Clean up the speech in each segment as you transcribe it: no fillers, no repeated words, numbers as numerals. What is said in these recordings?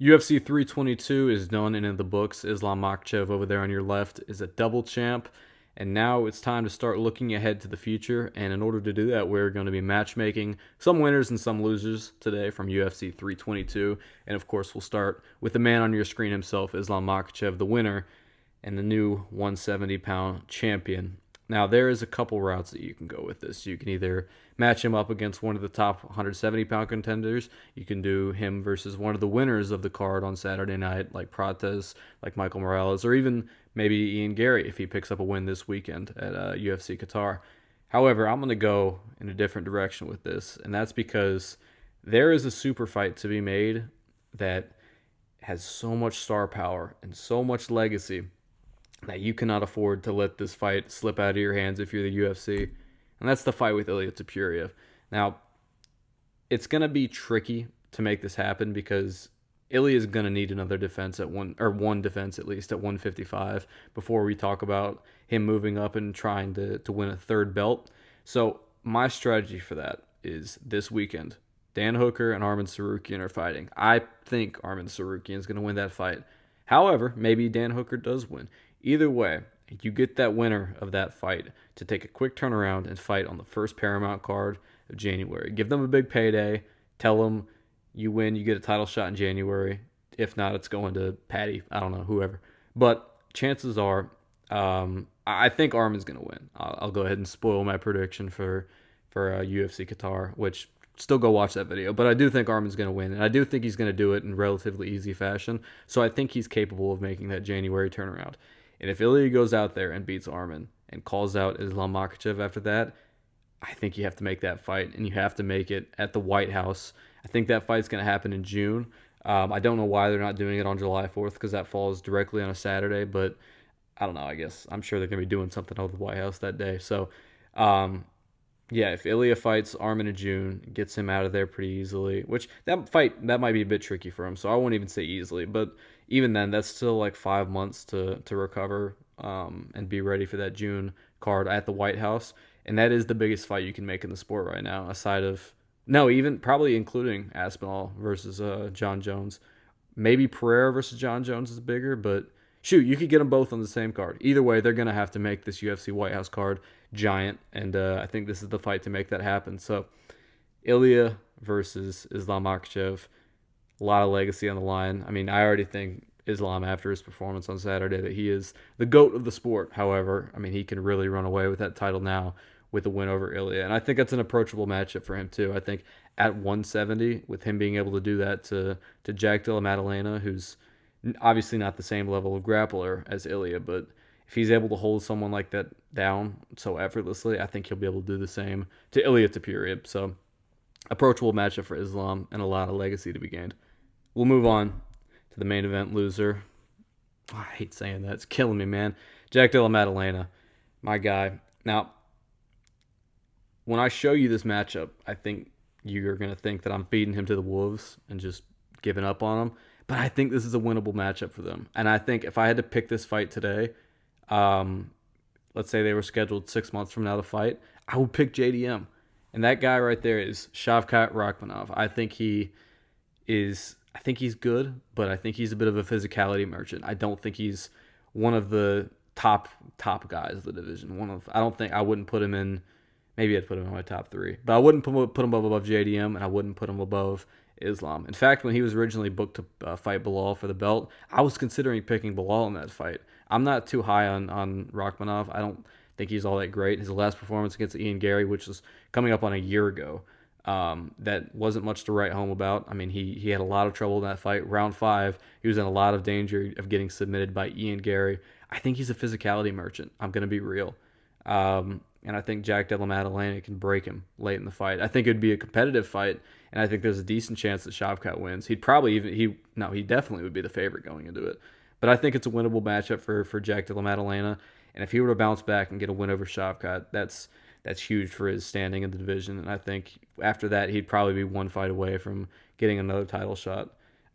UFC 322 is done and in the books. Islam Makhachev over there on your left is a double champ. And now it's time to start looking ahead to the future. And in order to do that, we're going to be matchmaking some winners and some losers today from UFC 322. And of course, we'll start with the man on your screen himself, Islam Makhachev, the winner and the new 170-pound champion. Now, there is a couple routes that you can go with this. You can either match him up against one of the top 170-pound contenders. You can do him versus one of the winners of the card on Saturday night, like Prates, like Michael Morales, or even maybe Ian Gary if he picks up a win this weekend at UFC Qatar. However, I'm going to go in a different direction with this, and that's because there is a super fight to be made that has so much star power and so much legacy that you cannot afford to let this fight slip out of your hands if you're the UFC. And that's the fight with Ilia Topuria. Now, it's going to be tricky to make this happen because Ilia is going to need another defense at one defense at least at 155 before we talk about him moving up and trying to win a third belt. So my strategy for that is this weekend. Dan Hooker and Arman Tsarukyan are fighting. I think Arman Tsarukyan is going to win that fight. However, maybe Dan Hooker does win. Either way, you get that winner of that fight to take a quick turnaround and fight on the first Paramount card of January. Give them a big payday. Tell them you win, you get a title shot in January. If not, it's going to Patty. I don't know, whoever. But chances are, I think Armin's going to win. I'll go ahead and spoil my prediction for UFC Qatar, which still go watch that video. But I do think Armin's going to win, and I do think he's going to do it in relatively easy fashion. So I think he's capable of making that January turnaround. And if Ilia goes out there and beats Arman and calls out Islam Makhachev after that, I think you have to make that fight, and you have to make it at the White House. I think that fight's going to happen in June. I don't know why they're not doing it on July 4th because that falls directly on a Saturday, but I don't know. I guess I'm sure they're going to be doing something over the White House that day. So, yeah, if Ilia fights Arman in June, gets him out of there pretty easily, which that might be a bit tricky for him, so I won't even say easily, but even then, that's still like 5 months to recover and be ready for that June card at the White House, and that is the biggest fight you can make in the sport right now, aside of, no, even probably including Aspinall versus John Jones. Maybe Pereira versus John Jones is bigger, but shoot, you could get them both on the same card. Either way, they're going to have to make this UFC White House card giant, and I think this is the fight to make that happen. So, Ilia versus Islam Makhachev, a lot of legacy on the line. I mean, I already think Islam, after his performance on Saturday, that he is the GOAT of the sport. However, I mean, he can really run away with that title now with a win over Ilia, and I think that's an approachable matchup for him too. I think at 170, with him being able to do that to Jack Della Maddalena, who's obviously not the same level of grappler as Ilia, but if he's able to hold someone like that down so effortlessly, I think he'll be able to do the same to Ilia Topuria. So, approachable matchup for Islam and a lot of legacy to be gained. We'll move on to the main event loser. Oh, I hate saying that. It's killing me, man. Jack Della Maddalena, my guy. Now, when I show you this matchup, I think you're going to think that I'm feeding him to the wolves and just giving up on him. But I think this is a winnable matchup for them. And I think if I had to pick this fight today, let's say they were scheduled 6 months from now to fight, I would pick JDM. And that guy right there is Shavkat Rakhmonov. I think he's good, but I think he's a bit of a physicality merchant. I don't think he's one of the top guys of the division. I wouldn't put him in. Maybe I'd put him in my top three, but I wouldn't put him above JDM, and I wouldn't put him above Islam. In fact, when he was originally booked to fight Bilal for the belt, I was considering picking Bilal in that fight. I'm not too high on Rakhmonov. I don't think he's all that great. His last performance against Ian Gary, which was coming up on a year ago, that wasn't much to write home about. I mean, he had a lot of trouble in that fight. Round 5, he was in a lot of danger of getting submitted by Ian Gary. I think he's a physicality merchant. I'm going to be real. And I think Jack Della Maddalena can break him late in the fight. I think it would be a competitive fight, and I think there's a decent chance that Shavkat wins. He definitely would be the favorite going into it. But I think it's a winnable matchup for Jack Della Maddalena, and if he were to bounce back and get a win over Shavkat, that's huge for his standing in the division. And I think after that, he'd probably be one fight away from getting another title shot.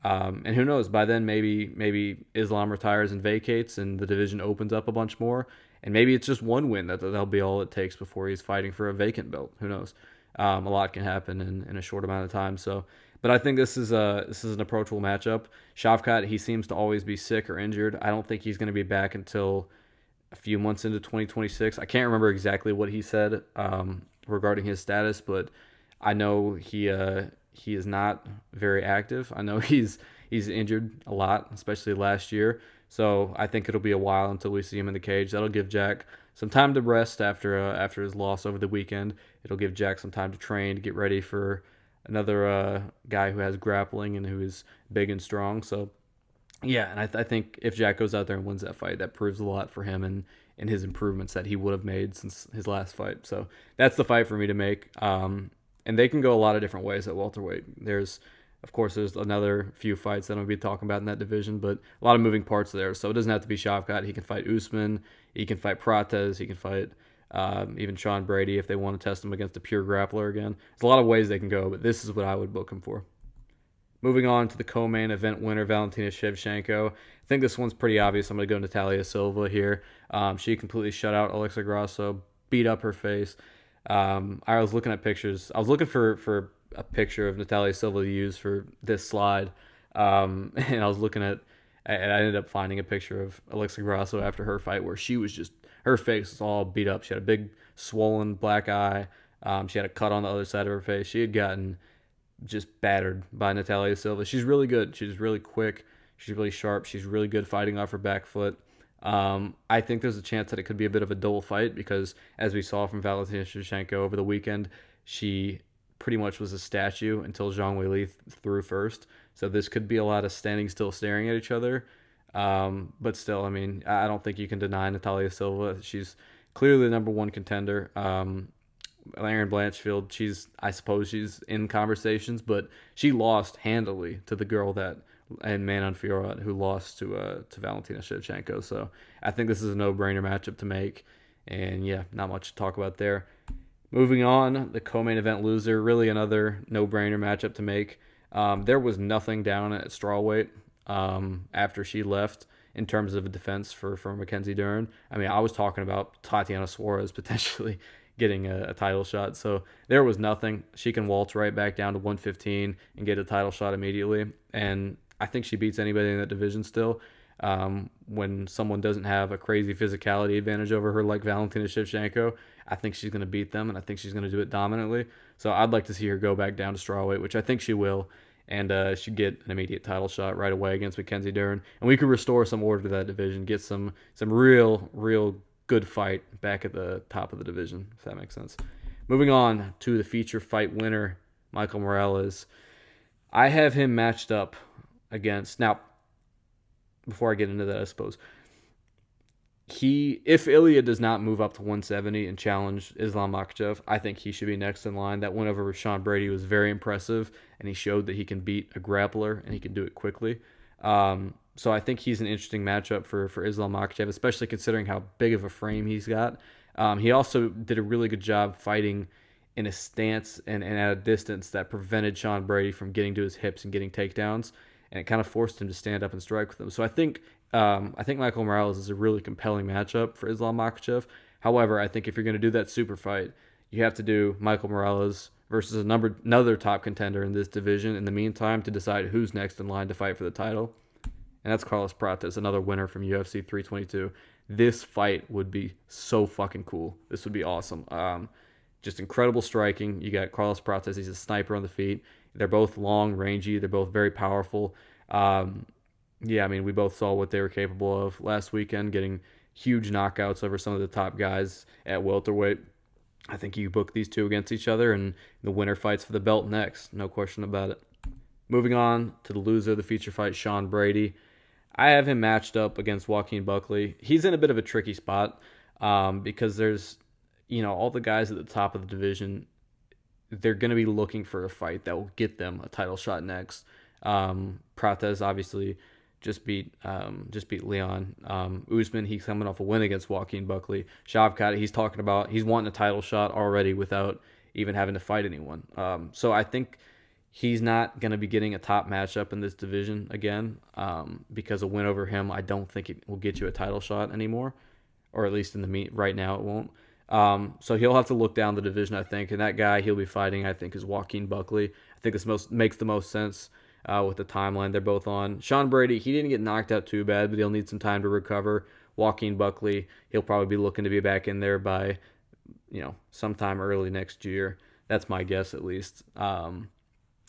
And who knows? By then, maybe Islam retires and vacates, and the division opens up a bunch more. And maybe it's just one win that'll be all it takes before he's fighting for a vacant belt. Who knows? A lot can happen in a short amount of time. So But I think this is an approachable matchup. Shavkat, he seems to always be sick or injured. I don't think he's going to be back until a few months into 2026. I can't remember exactly what he said regarding his status, but I know he is not very active. I know he's injured a lot, especially last year. So I think it'll be a while until we see him in the cage. That'll give Jack some time to rest after his loss over the weekend. It'll give Jack some time to train, to get ready for another guy who has grappling and who is big and strong. So yeah, and I think if Jack goes out there and wins that fight, that proves a lot for him and his improvements that he would have made since his last fight. So that's the fight for me to make. And they can go a lot of different ways at welterweight. Of course, there's another few fights that I'm going to be talking about in that division, but a lot of moving parts there. So it doesn't have to be Shavkat. He can fight Usman. He can fight Prates. He can fight even Sean Brady if they want to test him against a pure grappler again. There's a lot of ways they can go, but this is what I would book him for. Moving on to the co-main event winner, Valentina Shevchenko. I think this one's pretty obvious. I'm going to go Natalia Silva here. She completely shut out Alexa Grasso, beat up her face. I was looking at pictures. I was looking for a picture of Natalia Silva to use for this slide, and I was looking at, and I ended up finding a picture of Alexa Grasso after her fight where she was just, her face was all beat up. She had a big swollen black eye. She had a cut on the other side of her face. She had gotten just battered by Natalia Silva. She's really good. She's really quick. She's really sharp. She's really good fighting off her back foot. I think there's a chance that it could be a bit of a dull fight because, as we saw from Valentina Shevchenko over the weekend, she pretty much was a statue until Zhang Weili threw first. So this could be a lot of standing still staring at each other. But still, I mean, I don't think you can deny Natalia Silva. She's clearly the number one contender. Erin Blanchfield, I suppose she's in conversations, but she lost handily to the girl and Manon Fiorot who lost to Valentina Shevchenko. So I think this is a no-brainer matchup to make, and yeah, not much to talk about there. Moving on, the co-main event loser, really another no-brainer matchup to make. There was nothing down at strawweight after she left in terms of a defense for Mackenzie Dern. I mean, I was talking about Tatiana Suarez potentially getting a title shot. So there was nothing. She can waltz right back down to 115 and get a title shot immediately. And I think she beats anybody in that division still. When someone doesn't have a crazy physicality advantage over her like Valentina Shevchenko, I think she's going to beat them, and I think she's going to do it dominantly. So I'd like to see her go back down to strawweight, which I think she will, and she'd get an immediate title shot right away against Mackenzie Dern. And we could restore some order to that division, get some real good fight back at the top of the division, if that makes sense. Moving on to the feature fight winner, Michael Morales. I have him matched up against, now, before I get into that, I suppose, if Ilya does not move up to 170 and challenge Islam Makhachev, I think he should be next in line. That win over Sean Brady was very impressive, and he showed that he can beat a grappler, and he can do it quickly. So I think he's an interesting matchup for Islam Makhachev, especially considering how big of a frame he's got. He also did a really good job fighting in a stance and at a distance that prevented Sean Brady from getting to his hips and getting takedowns, and it kind of forced him to stand up and strike with him. So I think Michael Morales is a really compelling matchup for Islam Makhachev. However, I think if you're going to do that super fight, you have to do Michael Morales versus another top contender in this division in the meantime to decide who's next in line to fight for the title. And that's Carlos Prates, another winner from UFC 322. This fight would be so fucking cool. This would be awesome. Just incredible striking. You got Carlos Prates. He's a sniper on the feet. They're both long, rangy. They're both very powerful. Yeah, I mean, we both saw what they were capable of last weekend, getting huge knockouts over some of the top guys at welterweight. I think you book these two against each other, and the winner fights for the belt next. No question about it. Moving on to the loser of the feature fight, Sean Brady. I have him matched up against Joaquin Buckley. He's in a bit of a tricky spot because there's, all the guys at the top of the division, they're going to be looking for a fight that will get them a title shot next. Prates obviously just beat Leon. Usman, he's coming off a win against Joaquin Buckley. Shavkat, he's wanting a title shot already without even having to fight anyone. So I think he's not going to be getting a top matchup in this division again because a win over him, I don't think it will get you a title shot anymore, or at least in the meet right now it won't. So he'll have to look down the division, I think, and that guy he'll be fighting, I think, is Joaquin Buckley. I think this makes the most sense with the timeline they're both on. Sean Brady, he didn't get knocked out too bad, but he'll need some time to recover. Joaquin Buckley, he'll probably be looking to be back in there by, sometime early next year. That's my guess, at least. And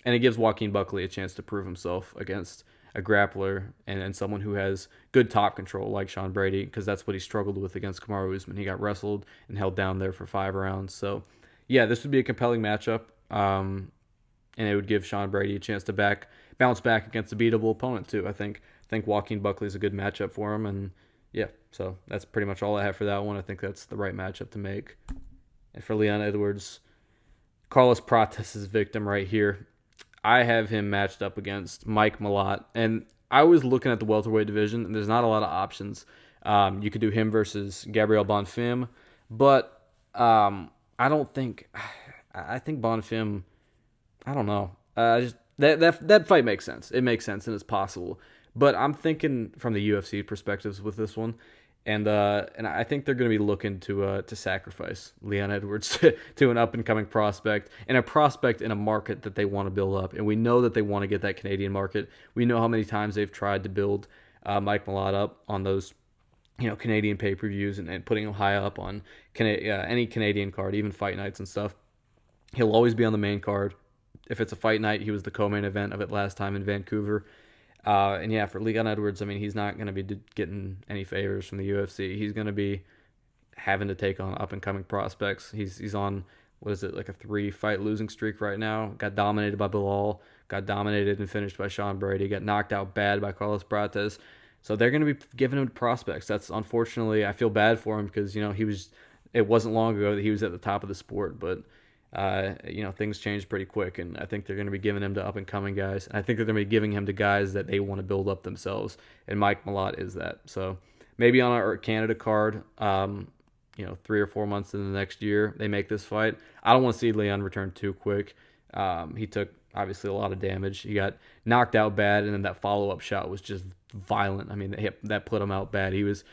it gives Joaquin Buckley a chance to prove himself against a grappler and someone who has good top control like Sean Brady, because that's what he struggled with against Kamaru Usman. He got wrestled and held down there for 5 rounds. So, yeah, this would be a compelling matchup, and it would give Sean Brady a chance to bounce back against a beatable opponent too. I think Joaquin Buckley is a good matchup for him, and yeah, so that's pretty much all I have for that one. I think that's the right matchup to make. And for Leon Edwards, Carlos Prates' victim right here. I have him matched up against Mike Malott, and I was looking at the welterweight division, and there's not a lot of options. You could do him versus Gabriel Bonfim, but I don't think. I think Bonfim. I don't know. Just that fight makes sense. It makes sense and it's possible. But I'm thinking from the UFC perspectives with this one, and I think they're going to be looking to sacrifice Leon Edwards to an up and coming prospect, and a prospect in a market that they want to build up. And we know that they want to get that Canadian market. We know how many times they've tried to build Mike Malott up on those Canadian pay-per-views and putting him high up on any Canadian card, even fight nights and stuff. He'll always be on the main card. If it's a fight night, he was the co-main event of it last time in Vancouver. And yeah, for Leon Edwards, I mean, he's not going to be getting any favors from the UFC. He's going to be having to take on up-and-coming prospects. He's on, what is it, like a 3-fight losing streak right now. Got dominated by Bilal, got dominated and finished by Sean Brady, got knocked out bad by Carlos Prates. So they're going to be giving him prospects. That's, unfortunately, I feel bad for him because, it wasn't long ago that he was at the top of the sport, but things changed pretty quick, and I think they're going to be giving him to up-and-coming guys. And I think they're going to be giving him to guys that they want to build up themselves, and Mike Malott is that. So maybe on our Canada card, 3 or 4 months in the next year, they make this fight. I don't want to see Leon return too quick. He took, obviously, a lot of damage. He got knocked out bad, and then that follow-up shot was just violent. I mean, that put him out bad. He was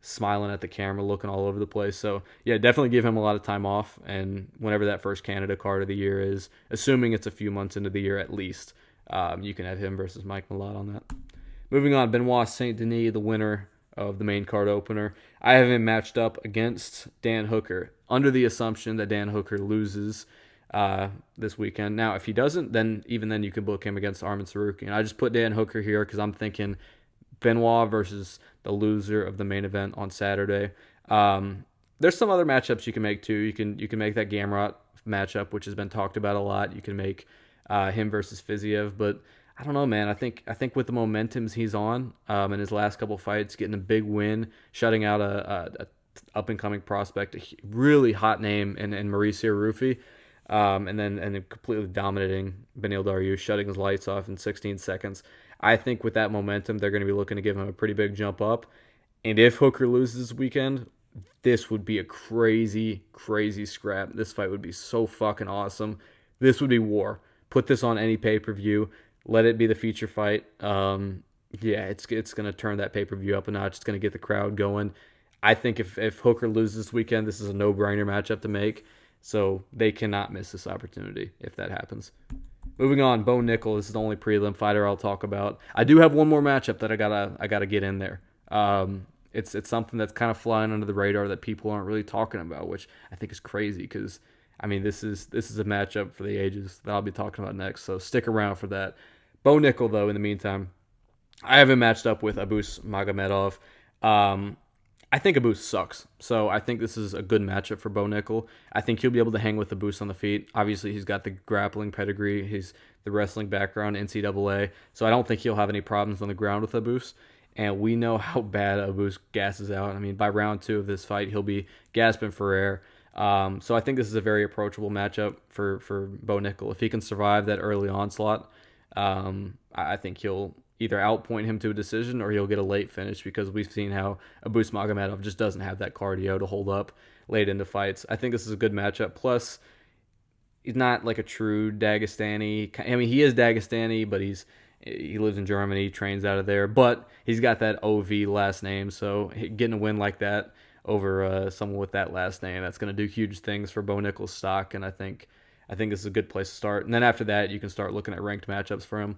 smiling at the camera, looking all over the place. So, yeah, definitely give him a lot of time off. And whenever that first Canada card of the year is, assuming it's a few months into the year at least, you can have him versus Mike Malott on that. Moving on, Benoit Saint Denis, the winner of the main card opener. I have him matched up against Dan Hooker, under the assumption that Dan Hooker loses this weekend. Now, if he doesn't, then you can book him against Arman Tsarukyan. I just put Dan Hooker here because I'm thinking Benoit versus the loser of the main event on Saturday. There's some other matchups you can make too. You can make that Gamrot matchup, which has been talked about a lot. You can make him versus Fiziev, but I don't know, man. I think with the momentums he's on in his last couple fights, getting a big win, shutting out a up and coming prospect, a really hot name in Mauricio Rufi, and then completely dominating Beneil Dariush, shutting his lights off in 16 seconds. I think with that momentum, they're going to be looking to give him a pretty big jump up. And if Hooker loses this weekend, this would be a crazy, crazy scrap. This fight would be so fucking awesome. This would be war. Put this on any pay-per-view. Let it be the feature fight. It's going to turn that pay-per-view up a notch. It's going to get the crowd going. I think if Hooker loses this weekend, this is a no-brainer matchup to make. So they cannot miss this opportunity if that happens. Moving on, Bo Nickel. This is the only prelim fighter I'll talk about. I do have one more matchup that I gotta get in there. It's something that's kind of flying under the radar that people aren't really talking about, which I think is crazy because I mean this is a matchup for the ages that I'll be talking about next. So stick around for that. Bo Nickel, though, in the meantime, I have him matched up with Abus Magomedov. I think Abus sucks, so I think this is a good matchup for Bo Nickel. I think he'll be able to hang with Abus on the feet. Obviously, he's got the grappling pedigree. He's the wrestling background, NCAA, so I don't think he'll have any problems on the ground with Abus. And we know how bad Abus gasses out. I mean, by round 2 of this fight, he'll be gasping for air. So I think this is a very approachable matchup for Bo Nickel. If he can survive that early onslaught, I think he'll either outpoint him to a decision or he'll get a late finish because we've seen how Abus Magomedov just doesn't have that cardio to hold up late into fights. I think this is a good matchup. Plus, he's not like a true Dagestani. I mean, he is Dagestani, but he lives in Germany, trains out of there. But he's got that OV last name, so getting a win like that over someone with that last name, that's going to do huge things for Bo Nickel's stock. And I think I think this is a good place to start. And then after that, you can start looking at ranked matchups for him.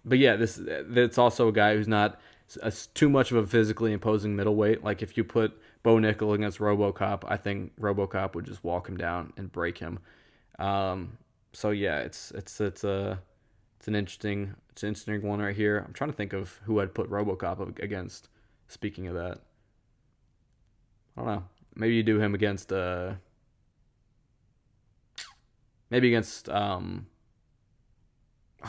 But yeah, that's also a guy who's not too much of a physically imposing middleweight. Like if you put Bo Nickel against RoboCop, I think RoboCop would just walk him down and break him. So yeah, it's an interesting one right here. I'm trying to think of who I'd put RoboCop against. Speaking of that, I don't know. Maybe you do him against maybe against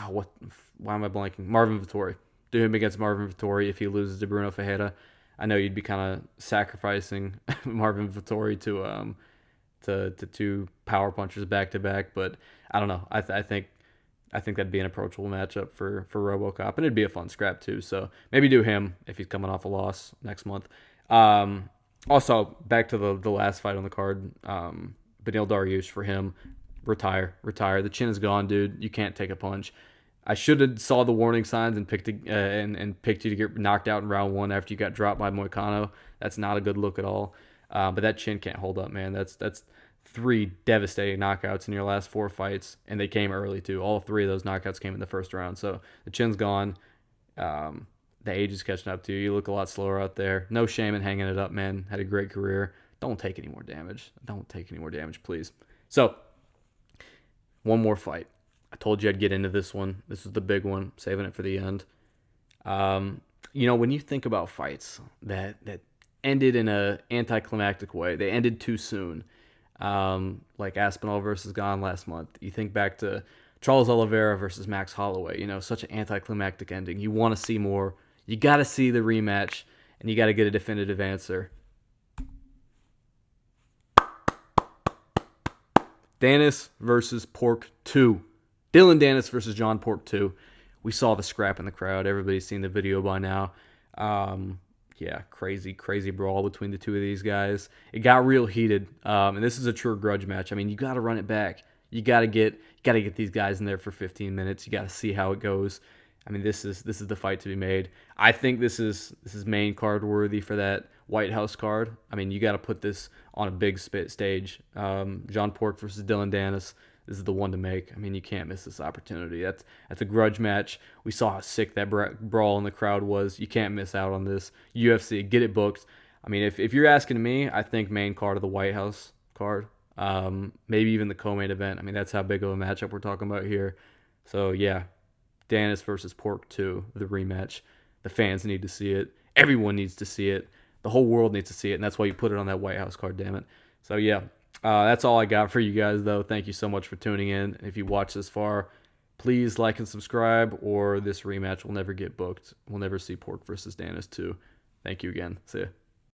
what? Why am I blanking? Marvin Vettori. Do him against Marvin Vettori if he loses to Bruno Ferreira. I know you'd be kind of sacrificing Marvin Vettori to two power punchers back to back, but I don't know. I think that'd be an approachable matchup for RoboCop, and it'd be a fun scrap too. So maybe do him if he's coming off a loss next month. Also, back to the last fight on the card, Beneil Dariush for him. Retire. The chin is gone, dude. You can't take a punch. I should have saw the warning signs and picked picked you to get knocked out in round one after you got dropped by Moicano. That's not a good look at all. But that chin can't hold up, man. That's three devastating knockouts in your last four fights, and they came early too. All three of those knockouts came in the first round. So the chin's gone. The age is catching up to you. You look a lot slower out there. No shame in hanging it up, man. Had a great career. Don't take any more damage. Don't take any more damage, please. So, one more fight. I told you I'd get into this one. This is the big one. Saving it for the end. When you think about fights that ended in a anticlimactic way, they ended too soon. Like Aspinall versus Gane last month. You think back to Charles Oliveira versus Max Holloway. Such an anticlimactic ending. You want to see more. You got to see the rematch, and you got to get a definitive answer. Danis versus Pork 2. Dylan Danis versus John Pork 2. We saw the scrap in the crowd. Everybody's seen the video by now. Yeah, crazy brawl between the two of these guys. It got real heated, and this is a true grudge match. I mean, you got to run it back. You got to get these guys in there for 15 minutes. You got to see how it goes. I mean, this is the fight to be made. I think this is main card worthy for that White House card. I mean, you got to put this on a big stage. John Pork versus Dylan Danis. This is the one to make. I mean, you can't miss this opportunity. That's a grudge match. We saw how sick that brawl in the crowd was. You can't miss out on this. UFC, get it booked. I mean, if you're asking me, I think main card of the White House card. Maybe even the co-main event. I mean, that's how big of a matchup we're talking about here. So, yeah, Danis versus Pork 2, the rematch. The fans need to see it. Everyone needs to see it. The whole world needs to see it, and that's why you put it on that White House card, damn it. So, yeah. That's all I got for you guys, though. Thank you so much for tuning in. If you watched this far, please like and subscribe, or this rematch will never get booked. We'll never see Pork versus Danis 2. Thank you again. See ya.